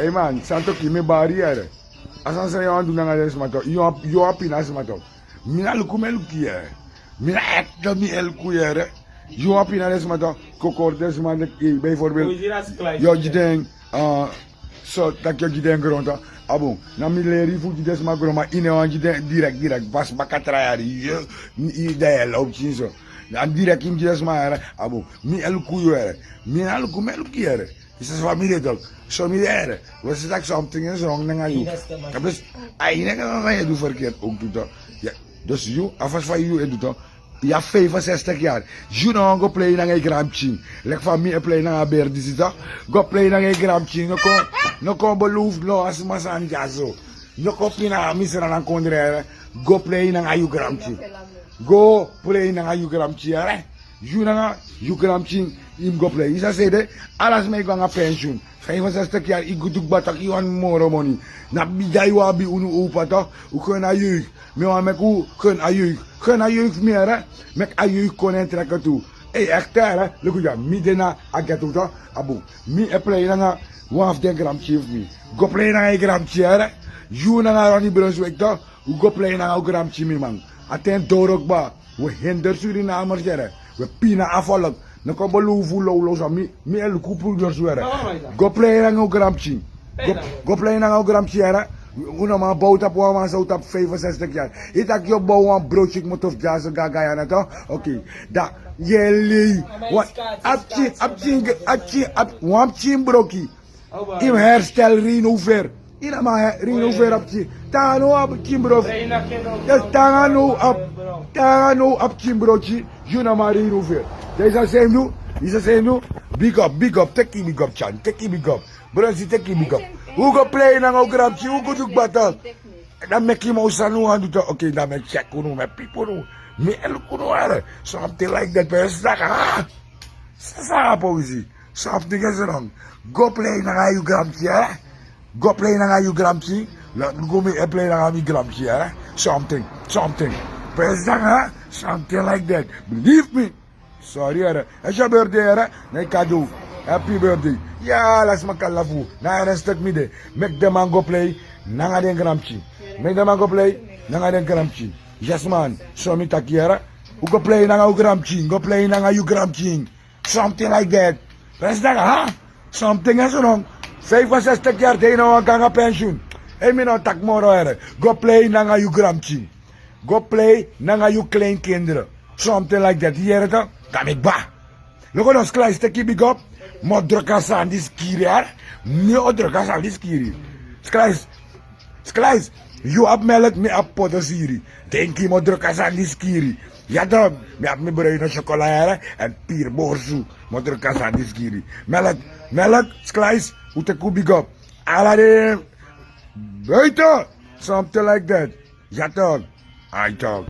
Hey man, santo ki me barrière. Asan sa yon doen nga des mato. Yo pinas mato. Mina lukume lukiere. Mina ekta mi el kuiere. Yo pinas mato. Kokortes man bijvoorbeeld. Yo jideng so dat je jideng grond. Abo, na mi leri fu jides ma groma ine wan jideng direct bas bakatrayari. Ide loopt zien zo. Dan direct in jides ma era. Abo, mi el kuiere. Mina lukume lukiere. Is dat familie toch? Zo niet er. Was het ook something is wrong dengan you. Dus eigenlijk kan je doen verkeerd ook doen toch. Ja, dus you, afwas van you doet toch. Ja, 65 jaar. You nou go play naar een grangptjieng. Lek van mij play naar een beer dit toch. Go play naar een grangptjieng. No kon beloof no as masan jazo. No kon pina misra nan kondre. Go play naar een grangptjieng. Go play naar een grangptjieng. You naar een grangptjieng. Im go play. Isa zede, alas me gaan pensioen. 65 jaar, ik doe batak, ik want more money. Na bidai wabi unu opa toch, u kun a jeugd. Me wan mek u kun a jeugd. Kun a jeugd meer hè, mek a jeugd kon trekken toe. Hey, echt hè, look ja, mi dena agetu toch, abu. Mi e play na one de grangptjieng mi. Go play na een grangptjieng hè. You na Ronnie Brunswick toch, u go play na een grangptjieng mi man. Aten dorok ba, we hinder Surinamers jere. We pina afvallen. No ko beloven lolo so mi el kupul dorswere. Go play na een grangptjieng. Go play na een grangptjieng. Una ma bout op wa zo op 65 jaar. Ik dacht je bouw een broodje moet of jazz gaga ja na toch? Oké. Da jelly. Wat aptjieng broki. Im herstel renover. Ina ma renover aptjieng. Tano aptjieng broki. Dus tano aptjieng broki. Juna ma renover. Deze zijn nu, big up, take big up, Chan, take big up. Bronzi, take big up. Hoe go play na een grangptjieng, hoe go doe batal? Dan mek je me usanu aan doen. Oké, dan mek check kuno, met people nu. Me el kuno are. Something like that, but it's like, sa Powisie. Something is wrong. Go play na een grangptjieng, go play na een grangptjieng. Go me play na een grangptjieng, something. But it's like, something like that. Believe me. Sorry, it's your birthday, nee, cadeau. Happy birthday. Ja, laat me kalafu. Na een stuk midden. Make the man go play. Nanga den grangptjieng. Make the man go play. Nanga den grangptjieng. Yes man. So me takiera. U go play nanga u grangptjieng. Go play nanga u grangptjieng. Something like that. Press that, huh? Something is wrong. 65 jaar tegen nou gaan pensioen. Hey, me nou tak moro ere. Go play nanga u grangptjieng. Go play nanga u kleinkinderen. Something like that. Hier het dan. Kan ik ba. Look at us, Kleis, take big up. Modrokasan die skiri, hè? Nee, odrokasan die skiri. Kleis, you have melk, me have potosiri. Denk je, modrokasan die skiri. Ja, dan, me have me bruine chocolade en pierborsu. Modrokasan die skiri. Melk, Kleis, hoe te big up. Alla buiten. Something like that. Ja, dan. I talk.